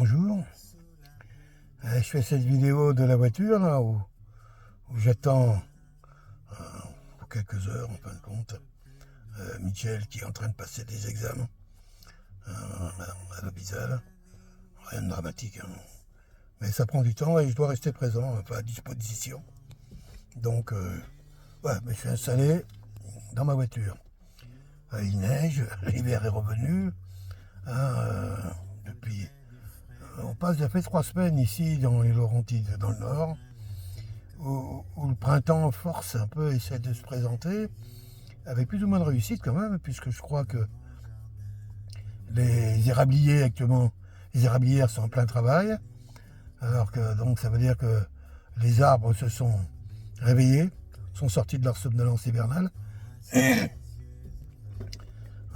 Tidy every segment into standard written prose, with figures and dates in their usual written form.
Bonjour, je fais cette vidéo de la voiture là où j'attends pour quelques heures en fin de compte Michel qui est en train de passer des examens à l'hôpital. Rien de dramatique, hein. Mais ça prend du temps et je dois rester présent, enfin à disposition. Donc ouais, mais je suis installé dans ma voiture. Il neige, l'hiver est revenu. Depuis on passe, ça fait 3 semaines ici dans les Laurentides, dans le nord, où le printemps force un peu, essaie de se présenter, avec plus ou moins de réussite quand même, puisque je crois que les érabliers actuellement, les érablières sont en plein travail, alors que donc ça veut dire que les arbres se sont réveillés, sont sortis de leur somnolence hivernale,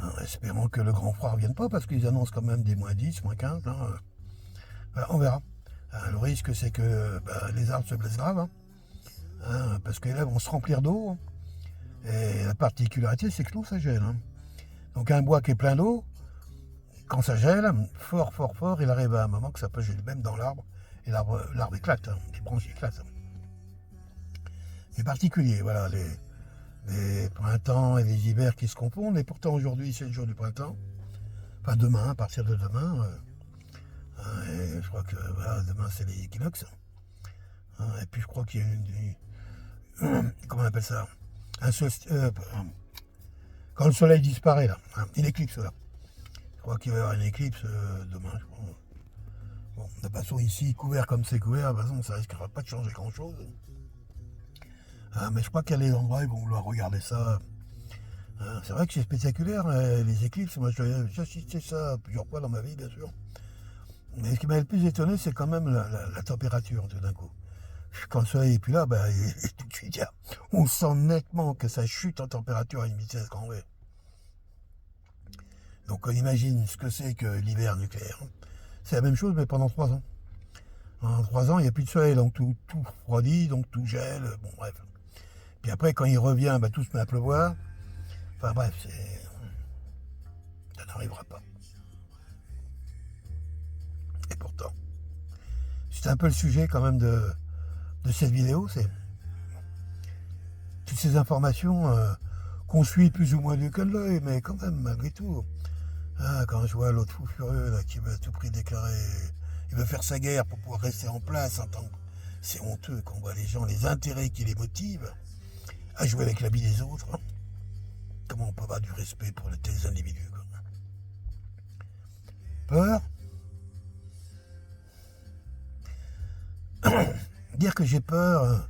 en espérant que le grand froid ne revienne pas, parce qu'ils annoncent quand même des -10, -15, hein. On verra. Le risque, c'est que les arbres se blessent grave, parce que là, vont se remplir d'eau. Et la particularité, c'est que l'eau, ça gèle. Donc un bois qui est plein d'eau, quand ça gèle, fort, fort, fort, il arrive à un moment que ça peut geler même dans l'arbre. Et l'arbre éclate, les branches éclatent. C'est particulier, voilà, les printemps et les hivers qui se confondent. Et pourtant, aujourd'hui, c'est le jour du printemps. Enfin, demain, à partir de demain. Et je crois que voilà, demain, c'est les équinoxes. Et puis, je crois qu'il y a comment on appelle ça, quand le soleil disparaît, là, une éclipse, là. Je crois qu'il va y avoir une éclipse demain, je crois. Bon, de toute façon, ici, couvert comme c'est couvert, de toute façon, ça risquera pas de changer grand-chose. Mais je crois qu'il y a des endroits, ils vont vouloir regarder ça. C'est vrai que c'est spectaculaire, les éclipses. Moi, j'ai assisté ça plusieurs fois dans ma vie, bien sûr. Mais ce qui m'a le plus étonné, c'est quand même la température, tout d'un coup. Quand le soleil n'est plus là, tout de suite, on sent nettement que ça chute en température à une vitesse grand V. Donc on imagine ce que c'est que l'hiver nucléaire. C'est la même chose, mais pendant 3 ans. En 3 ans, il n'y a plus de soleil, donc tout refroidit, donc tout gèle, bon bref. Puis après, quand il revient, tout se met à pleuvoir. Enfin bref, ça n'arrivera pas. Et pourtant, c'est un peu le sujet quand même de cette vidéo, c'est toutes ces informations qu'on suit plus ou moins du que de l'œil, mais quand même, malgré tout. Quand je vois l'autre fou furieux là, qui veut à tout prix déclarer, il veut faire sa guerre pour pouvoir rester en place en tant que... C'est honteux qu'on voit les gens, les intérêts qui les motivent à jouer avec la vie des autres. Comment on peut avoir du respect pour de tels individus, quoi. Peur. Dire que j'ai peur,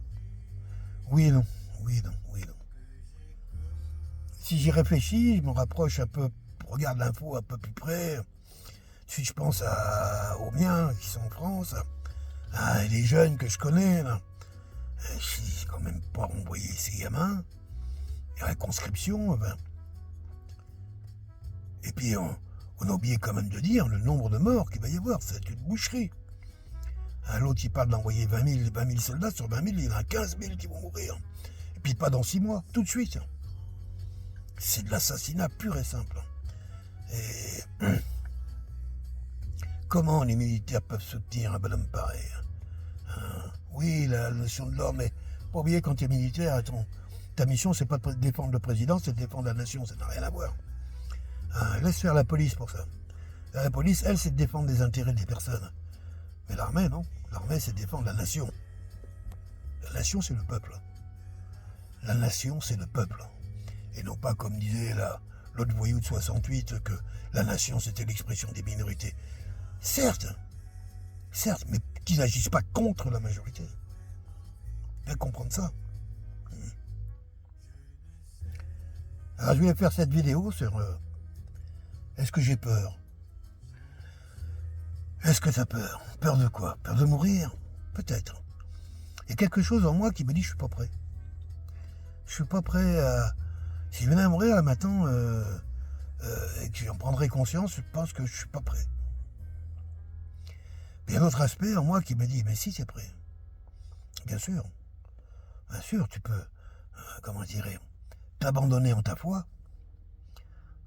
oui et non, oui et non, oui et non. Si j'y réfléchis, je me rapproche un peu, regarde l'info un peu plus près. Si je pense aux miens qui sont en France, les jeunes que je connais, là, je dis quand même pas envoyer ces gamins, la conscription, et puis on a oublié quand même de dire le nombre de morts qu'il va y avoir, c'est une boucherie. L'autre il parle d'envoyer 20 000 soldats, sur 20 000, il y en a 15 000 qui vont mourir. Et puis pas dans 6 mois, tout de suite. C'est de l'assassinat pur et simple. Et comment les militaires peuvent soutenir un bonhomme pareil? Oui, la notion de l'ordre, mais pas oublier quand tu es militaire, ta mission, c'est pas de défendre le président, c'est de défendre la nation, ça n'a rien à voir. Laisse faire la police pour ça. La police, elle, c'est de défendre les intérêts des personnes. Mais l'armée, non. L'armée, c'est de défendre la nation. La nation, c'est le peuple. La nation, c'est le peuple. Et non pas comme disait l'autre voyou de 68, que la nation, c'était l'expression des minorités. Certes, mais qu'ils n'agissent pas contre la majorité. Bien comprendre ça. Alors je vais faire cette vidéo sur est-ce que j'ai peur? Est-ce que t'as peur? Peur de quoi? Peur de mourir? Peut-être. Il y a quelque chose en moi qui me dit je suis pas prêt. Je suis pas prêt à... Si je venais à mourir là maintenant et que j'en prendrais conscience, je pense que je suis pas prêt. Il y a un autre aspect en moi qui me dit mais si c'est prêt. Bien sûr, tu peux, comment dirais, t'abandonner en ta foi,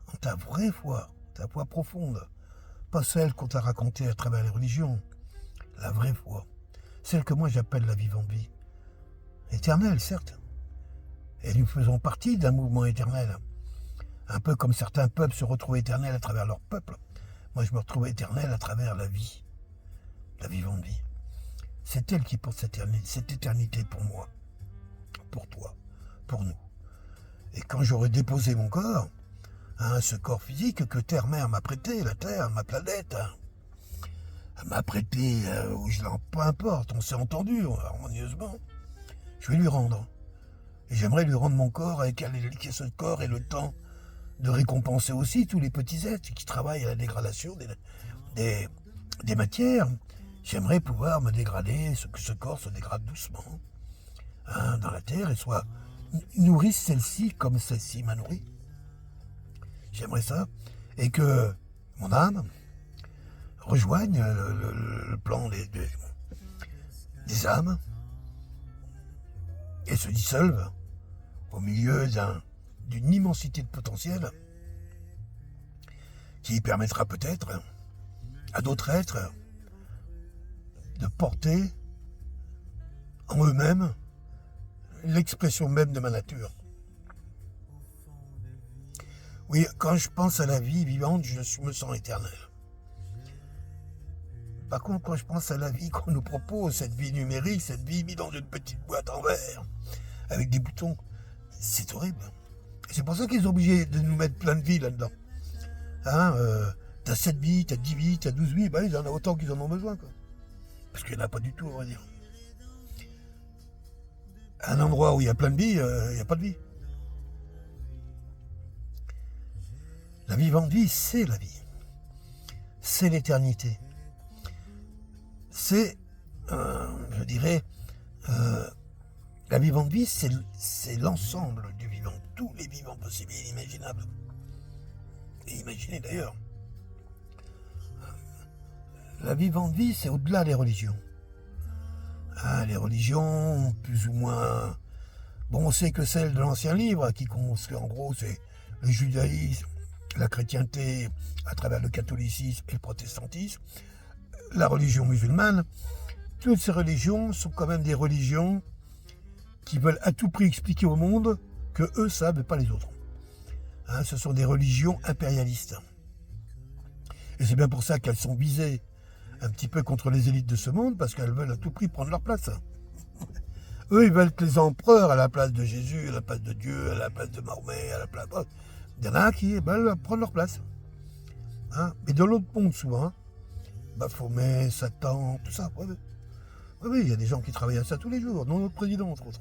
en ta vraie foi, ta foi profonde, Pas celle qu'on t'a racontée à travers les religions. La vraie foi. Celle que moi j'appelle la vivante vie. Éternelle, certes. Et nous faisons partie d'un mouvement éternel. Un peu comme certains peuples se retrouvent éternels à travers leur peuple. Moi, je me retrouve éternel à travers la vie. La vivante vie. C'est elle qui porte cette éternité pour moi. Pour toi. Pour nous. Et quand j'aurai déposé mon corps, ce corps physique que Terre-Mère m'a prêté, la Terre, ma planète, elle m'a prêté, peu importe, on s'est entendu harmonieusement, je vais lui rendre. Et j'aimerais lui rendre mon corps avec ce corps et le temps de récompenser aussi tous les petits êtres qui travaillent à la dégradation des matières. J'aimerais pouvoir me dégrader, que ce corps se dégrade doucement dans la terre et soit nourrisse celle-ci comme celle-ci m'a nourri. J'aimerais ça. Et que mon âme rejoigne le plan des âmes et se dissolve au milieu d'une immensité de potentiel qui permettra peut-être à d'autres êtres de porter en eux-mêmes l'expression même de ma nature. Oui, quand je pense à la vie vivante, je me sens éternel. Par contre, quand je pense à la vie qu'on nous propose, cette vie numérique, cette vie mise dans une petite boîte en verre, avec des boutons, c'est horrible. Et c'est pour ça qu'ils sont obligés de nous mettre plein de vies là-dedans. T'as 7 vies, t'as 10 vies, t'as 12 vies, il y en a autant qu'ils en ont besoin, quoi. Parce qu'il n'y en a pas du tout, on va dire. À un endroit où il y a plein de vies, il n'y a pas de vie. La vivante vie, c'est la vie. C'est l'éternité. C'est, je dirais, la vivante vie, c'est l'ensemble du vivant. Tous les vivants possibles et inimaginables. Et imaginez d'ailleurs. La vivante vie, c'est au-delà des religions. Les religions, plus ou moins... Bon, on sait que celle de l'ancien livre, en gros, c'est le judaïsme, la chrétienté à travers le catholicisme et le protestantisme, la religion musulmane. Toutes ces religions sont quand même des religions qui veulent à tout prix expliquer au monde que eux savent et pas les autres. Ce sont des religions impérialistes. Et c'est bien pour ça qu'elles sont visées un petit peu contre les élites de ce monde, parce qu'elles veulent à tout prix prendre leur place. Eux, ils veulent être les empereurs à la place de Jésus, à la place de Dieu, à la place de Mahomet, à la place... Il y en a qui veulent prendre leur place. Mais dans l'autre monde, souvent, Baphomet, Satan, tout ça. Oui, il y a des gens qui travaillent à ça tous les jours, dont notre président, entre autres.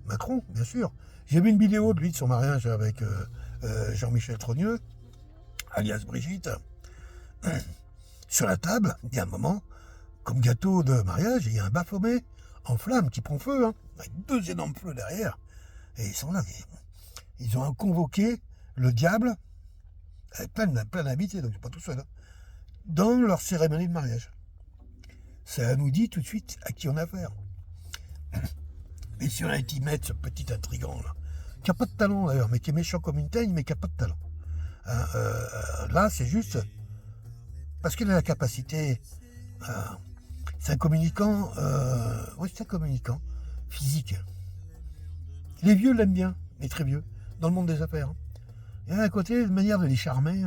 Macron, bien sûr. J'ai vu une vidéo de lui, de son mariage avec Jean-Michel Trogneux, alias Brigitte. Sur la table, il y a un moment, comme gâteau de mariage, il y a un Baphomet en flamme qui prend feu, avec 2 énormes feux derrière. Et ils sont là. Ils ont convoqué le diable, avec plein d'invités, donc c'est pas tout seul, dans leur cérémonie de mariage. Ça nous dit tout de suite à qui on a affaire. Mais si on a été mettre ce petit intrigant là, qui n'a pas de talent d'ailleurs, mais qui est méchant comme une teigne, mais qui n'a pas de talent. Là, c'est juste parce qu'il a la capacité. C'est un communicant, c'est un communicant physique. Les vieux l'aiment bien, mais très vieux, dans le monde des affaires. Il y a un côté, une manière de les charmer.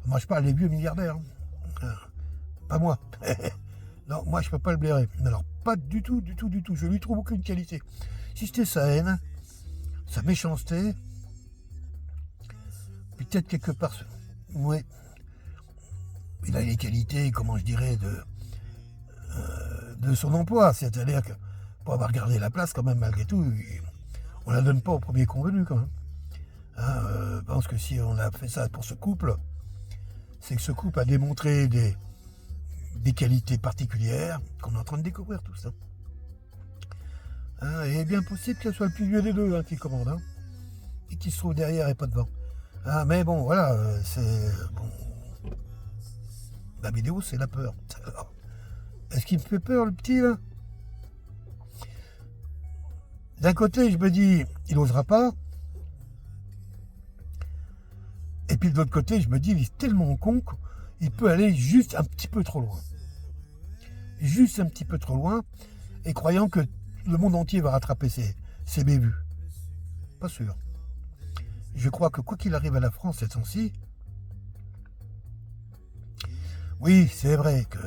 Moi, je parle des vieux milliardaires. Pas moi. Non, moi, je peux pas le blairer. Alors, pas du tout. Je lui trouve aucune qualité. Si c'était sa haine, sa méchanceté, peut-être quelque part... Oui. Il a les qualités, comment je dirais, de son emploi. C'est-à-dire que pour avoir gardé la place, quand même, malgré tout, on la donne pas au premier convenu, quand même. Je pense que si on a fait ça pour ce couple, c'est que ce couple a démontré des qualités particulières qu'on est en train de découvrir tout ça. Et il est bien possible que ce soit le plus vieux des deux qui commande, et qui se trouve derrière et pas devant. Mais bon, voilà, c'est... Bon, la vidéo, c'est la peur. Alors, est-ce qu'il me fait peur, le petit, là? D'un côté, je me dis, il n'osera pas. Et puis de l'autre côté, je me dis, il est tellement con il peut aller juste un petit peu trop loin. Juste un petit peu trop loin, et croyant que le monde entier va rattraper ses bévues. Pas sûr. Je crois que quoi qu'il arrive à la France cette temps-ci, oui, c'est vrai que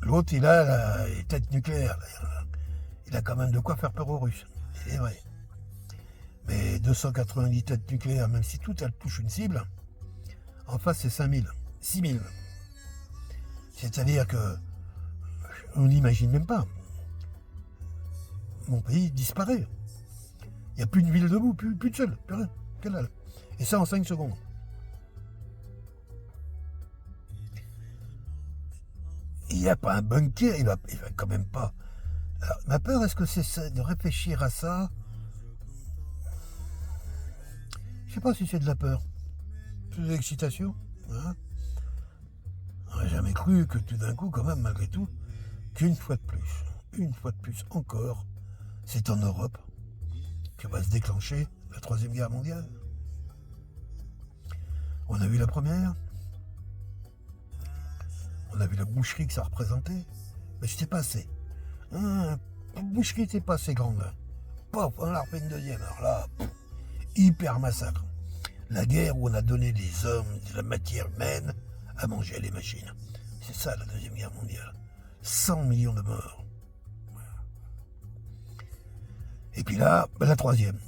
l'autre, il a les têtes nucléaires. Il a quand même de quoi faire peur aux Russes. C'est vrai. Mais 290 têtes nucléaires, même si toutes elles touchent une cible, en face c'est 5000, 6000. C'est-à-dire que on n'imagine même pas. Mon pays disparaît. Il n'y a plus une ville debout, plus de seule, plus rien, que dalle. Et ça en 5 secondes. Il n'y a pas un bunker, il va quand même pas. Alors, ma peur, est-ce que c'est ça, de réfléchir à ça? Je sais pas si c'est de la peur. C'est de l'excitation. Hein, on n'a jamais cru que tout d'un coup, quand même, malgré tout, une fois de plus encore, c'est en Europe que va se déclencher la Troisième Guerre mondiale. On a vu la première, on a vu la boucherie que ça représentait, mais c'était pas assez. La boucherie n'était pas assez grande. Pof, on a refait une deuxième. Alors là, hyper massacre. La guerre où on a donné des hommes, de la matière humaine à manger à les machines. C'est ça la Deuxième Guerre mondiale. 100 millions de morts. Et puis là, la troisième.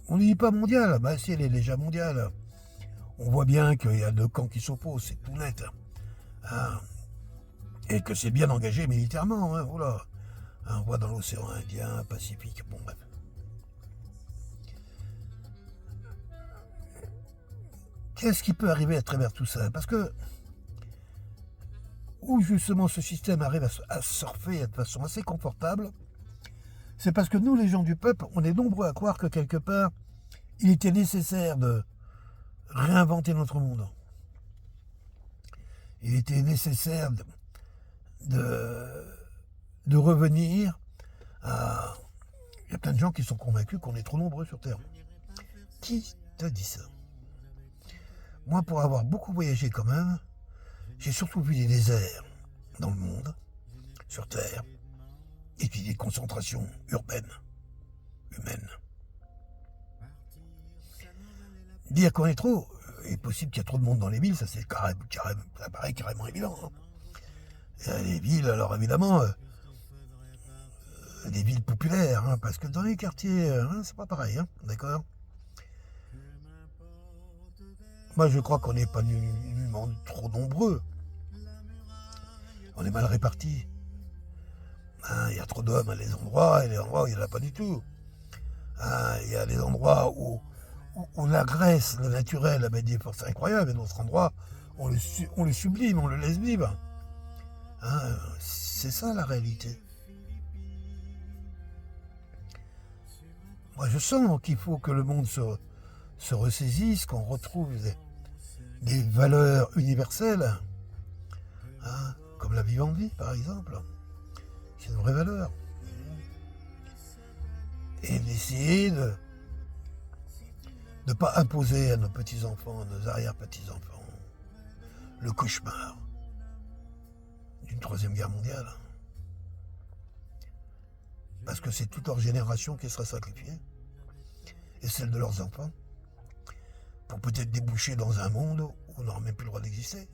On ne dit pas mondiale, bah si elle est déjà mondiale. On voit bien qu'il y a deux camps qui s'opposent, c'est tout net. Hein. Et que c'est bien engagé militairement, hein, voilà. On voit dans l'océan Indien, Pacifique, bon bref. Qu'est-ce qui peut arriver à travers tout ça? Parce que, où justement ce système arrive à surfer de façon assez confortable, c'est parce que nous, les gens du peuple, on est nombreux à croire que quelque part, il était nécessaire de réinventer notre monde. Il était nécessaire de revenir à... Il y a plein de gens qui sont convaincus qu'on est trop nombreux sur Terre. Qui t'a dit ça? Moi, pour avoir beaucoup voyagé quand même, j'ai surtout vu des déserts dans le monde, sur Terre, et puis des concentrations urbaines, humaines. Dire qu'on est trop, il est possible qu'il y a trop de monde dans les villes, ça c'est ça paraît carrément évident. Hein. Les villes, alors évidemment, des villes populaires, hein, parce que dans les quartiers, hein, c'est pas pareil, hein, d'accord? Moi je crois qu'on n'est pas nullement trop nombreux. On est mal répartis. Hein, il y a trop d'hommes à des endroits, et les endroits où il n'y en a pas du tout. Hein, il y a des endroits où la graisse, le naturel, avait des forces incroyables, et d'autres endroits, on le sublime, on le laisse vivre. Hein, c'est ça la réalité. Moi je sens qu'il faut que le monde se ressaisisse, qu'on retrouve des valeurs universelles, hein, comme la vivante vie par exemple. C'est une vraie valeur. Et d'essayer de ne pas imposer à nos petits-enfants, à nos arrière-petits-enfants, le cauchemar d'une Troisième Guerre mondiale. Parce que c'est toute leur génération qui sera sacrifiée, et celle de leurs enfants, pour peut-être déboucher dans un monde où on n'aura même plus le droit d'exister.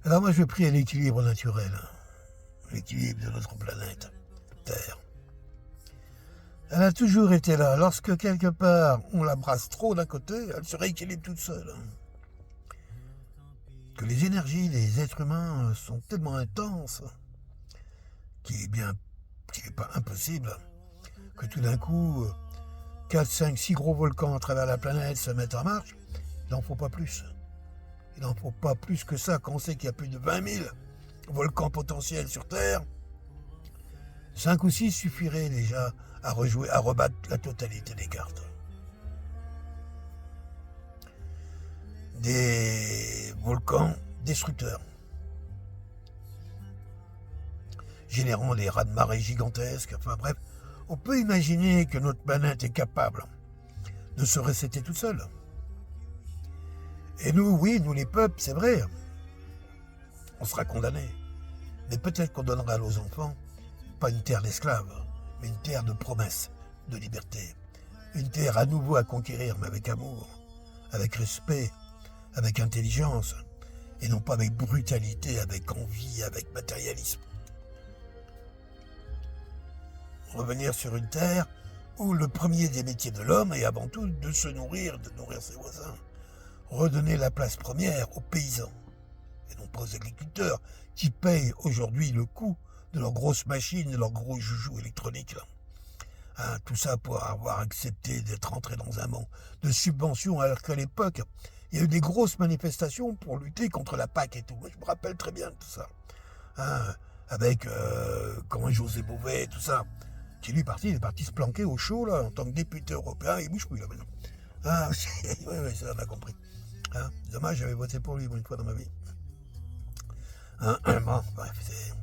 Alors moi je prie à l'équilibre naturel, l'équilibre de notre planète, Terre. Elle a toujours été là. Lorsque quelque part on la brasse trop d'un côté, elle se rééquilibre toute seule. Que les énergies des êtres humains sont tellement intenses qu'il n'est pas impossible que tout d'un coup 4, 5, 6 gros volcans à travers la planète se mettent en marche. Il n'en faut pas plus. Il n'en faut pas plus que ça quand on sait qu'il y a plus de 20 000 volcans potentiels sur Terre. 5 ou 6 suffiraient déjà à rebattre la totalité des cartes. Des volcans destructeurs, générant des raz-de-marée gigantesques. Enfin bref, on peut imaginer que notre planète est capable de se resetter toute seule. Et nous, oui, nous les peuples, c'est vrai, on sera condamnés. Mais peut-être qu'on donnera à nos enfants, pas une terre d'esclaves, mais une terre de promesses, de liberté. Une terre à nouveau à conquérir, mais avec amour, avec respect, avec intelligence, et non pas avec brutalité, avec envie, avec matérialisme. Revenir sur une terre où le premier des métiers de l'homme est avant tout de se nourrir, de nourrir ses voisins. Redonner la place première aux paysans, et non pas aux agriculteurs, qui payent aujourd'hui le coût de leurs grosses machines, de leurs gros joujoux électroniques. Là. Hein, tout ça pour avoir accepté d'être entré dans un monde de subventions, alors qu'à l'époque, il y a eu des grosses manifestations pour lutter contre la PAC et tout. Moi, je me rappelle très bien de tout ça. Hein, avec José Bové, tout ça. Qui lui il est parti se planquer au chaud là, en tant que député européen, il bouge plus là maintenant. Ah, oui, ça on a compris. Hein, dommage, j'avais voté pour lui une fois dans ma vie. Hein, bon, bref,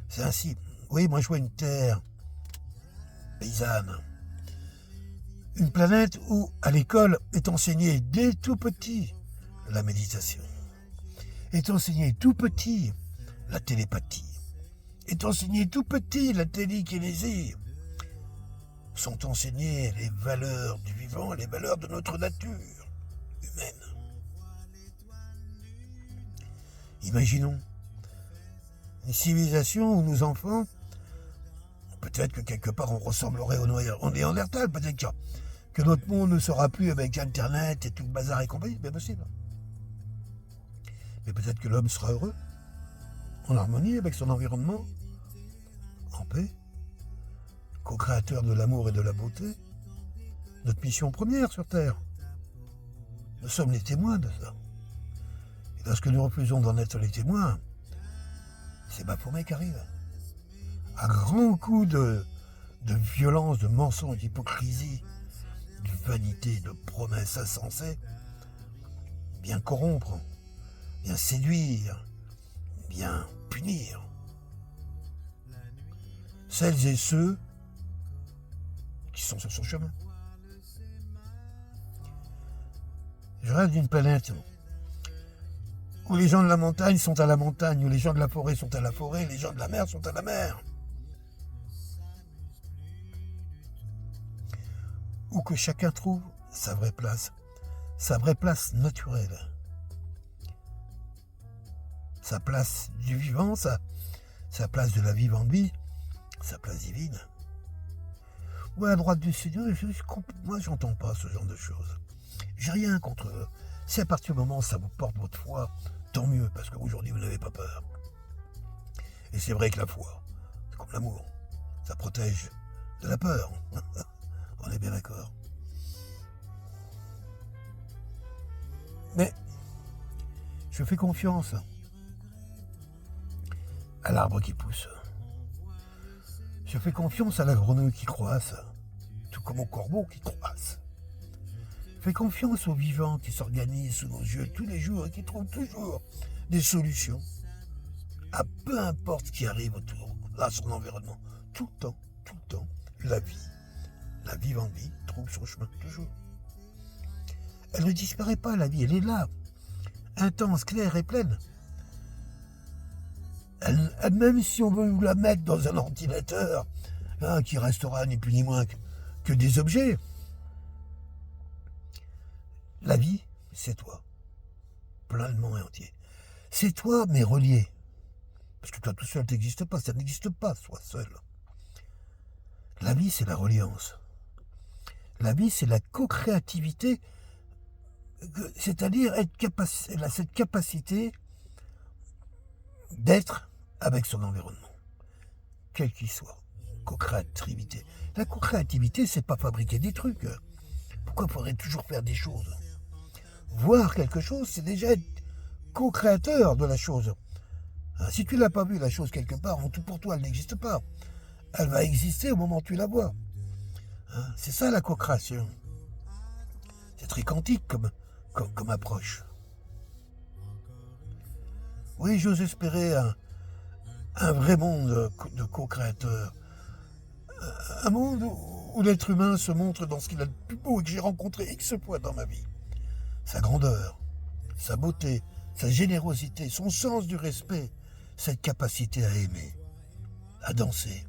c'est ainsi. Oui, moi je vois une terre paysanne. Une planète où, à l'école, est enseignée dès tout petit la méditation. Est enseignée tout petit la télépathie. Est enseignée tout petit la télékinésie. Sont enseignées les valeurs du vivant, les valeurs de notre nature humaine. Imaginons une civilisation où nos enfants, peut-être que quelque part on ressemblerait au Néandertal, peut-être que notre monde ne sera plus avec Internet et tout le bazar et compagnie, c'est bien possible. Mais peut-être que l'homme sera heureux, en harmonie avec son environnement, en paix, co-créateur de l'amour et de la beauté, notre mission première sur Terre. Nous sommes les témoins de ça. Et lorsque nous refusons d'en être les témoins, c'est Baphomet qui arrive. À grands coups de violence, de mensonge, d'hypocrisie, de vanité, de promesses insensées, bien corrompre, bien séduire, bien punir. Celles et ceux qui sont sur son chemin. Je rêve d'une planète où les gens de la montagne sont à la montagne, où les gens de la forêt sont à la forêt, les gens de la mer sont à la mer. Où que chacun trouve sa vraie place naturelle. Sa place du vivant, sa place de la vivante vie, sa place divine. Ou à droite du Seigneur, moi j'entends pas ce genre de choses. J'ai rien contre eux. Si à partir du moment où ça vous porte votre foi, tant mieux, parce qu'aujourd'hui vous n'avez pas peur. Et c'est vrai que la foi, c'est comme l'amour, ça protège de la peur. On est bien d'accord. Mais je fais confiance à l'arbre qui pousse. Je fais confiance à la grenouille qui croasse, tout comme au corbeau qui croasse. Je fais confiance aux vivants qui s'organisent sous nos yeux tous les jours et qui trouvent toujours des solutions à peu importe ce qui arrive autour, à son environnement. Tout le temps, la vivante vie, trouve son chemin, toujours. Elle ne disparaît pas, la vie, elle est là, intense, claire et pleine. Même si on veut nous la mettre dans un ordinateur, hein, qui restera ni plus ni moins que des objets, la vie, c'est toi, pleinement et entier. C'est toi, mais relié. Parce que toi tout seul, t'existes pas, ça n'existe pas, sois seul. La vie, c'est la reliance. La vie, c'est la co-créativité, c'est-à-dire cette capacité d'être avec son environnement, quel qu'il soit. Co-créativité. La co-créativité, c'est pas fabriquer des trucs. Pourquoi faudrait toujours faire des choses? Voir quelque chose, c'est déjà être co-créateur de la chose. Si tu l'as pas vu, la chose quelque part, pour toi, elle n'existe pas. Elle va exister au moment où tu la vois. C'est ça la co-création. C'est très quantique comme approche. Oui, j'ose espérer un vrai monde de co-créateurs. Un monde où l'être humain se montre dans ce qu'il a de plus beau et que j'ai rencontré X fois dans ma vie. Sa grandeur, sa beauté, sa générosité, son sens du respect, cette capacité à aimer, à danser,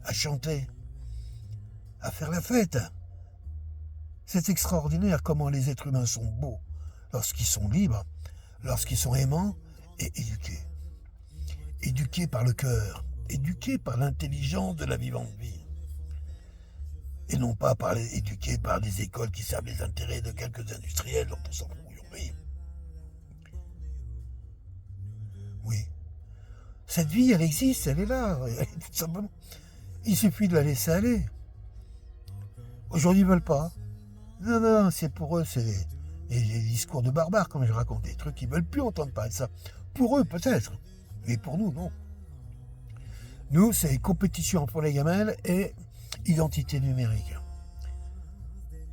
à chanter, à faire la fête. C'est extraordinaire comment les êtres humains sont beaux lorsqu'ils sont libres, lorsqu'ils sont aimants et éduqués. Éduqués par le cœur, éduqués par l'intelligence de la vivante vie. Et non pas éduqués par des écoles qui servent les intérêts de quelques industriels dont on s'en fout. Oui. Oui. Cette vie, elle existe, elle est là, tout simplement. Il suffit de la laisser aller. Aujourd'hui, ils veulent pas. Non, non, c'est pour eux, c'est les discours de barbares, comme je raconte, des trucs qu'ils veulent plus entendre parler de ça. Pour eux, peut-être, mais pour nous, non. Nous, c'est compétition pour les gamelles et identité numérique.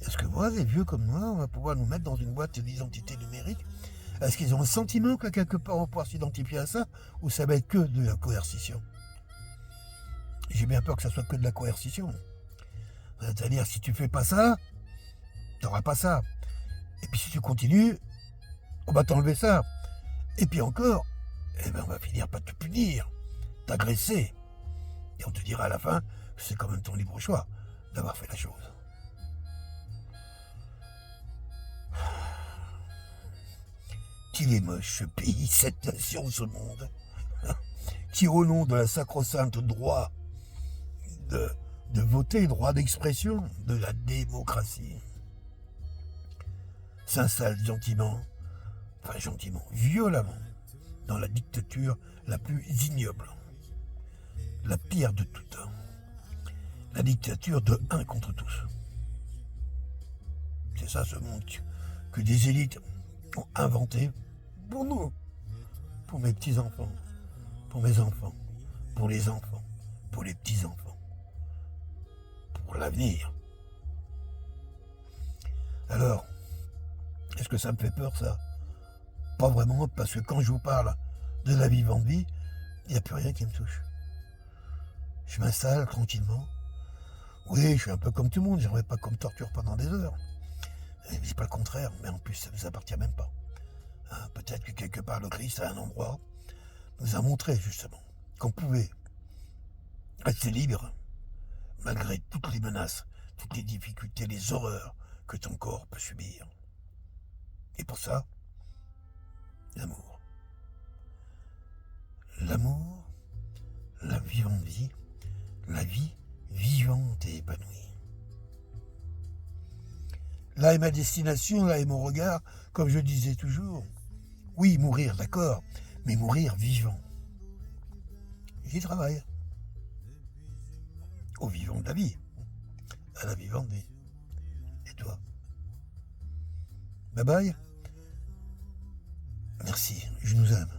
Est-ce que moi, les vieux comme moi, on va pouvoir nous mettre dans une boîte d'identité numérique? Est-ce qu'ils ont le sentiment que quelque part on va pouvoir s'identifier à ça, ou ça va être que de la coercition? J'ai bien peur que ça soit que de la coercition. C'est-à-dire, si tu fais pas ça, t'auras pas ça. Et puis si tu continues, on va t'enlever ça. Et puis encore, eh ben on va finir par te punir, t'agresser. Et on te dira à la fin que c'est quand même ton libre choix d'avoir fait la chose. Qu'il est moche ce pays, cette nation, ce monde, qui au nom de la sacro-sainte droit de voter, droit d'expression, de la démocratie, s'installe gentiment, violemment, dans la dictature la plus ignoble, la pire de toutes, la dictature de un contre tous. C'est ça ce monde que des élites ont inventé pour nous, pour mes petits-enfants, pour mes enfants, pour les enfants, pour les petits-enfants, pour l'avenir. Alors, est-ce que ça me fait peur, ça? Pas vraiment, parce que quand je vous parle de la vivante vie, il n'y a plus rien qui me touche. Je m'installe tranquillement. Oui, je suis un peu comme tout le monde, j'aimerais pas qu'on me torture pendant des heures. Je dis pas le contraire, mais en plus, ça ne nous appartient même pas. Peut-être que quelque part, le Christ, à un endroit, nous a montré, justement, qu'on pouvait rester libre, malgré toutes les menaces, toutes les difficultés, les horreurs que ton corps peut subir. Et pour ça, l'amour. L'amour, la vivante vie, la vie vivante et épanouie. Là est ma destination, là est mon regard, comme je disais toujours. Oui, mourir, d'accord, mais mourir vivant. J'y travaille. Au vivant de la vie, à la vivante vie. Et toi? Bye bye. Merci, je nous aime.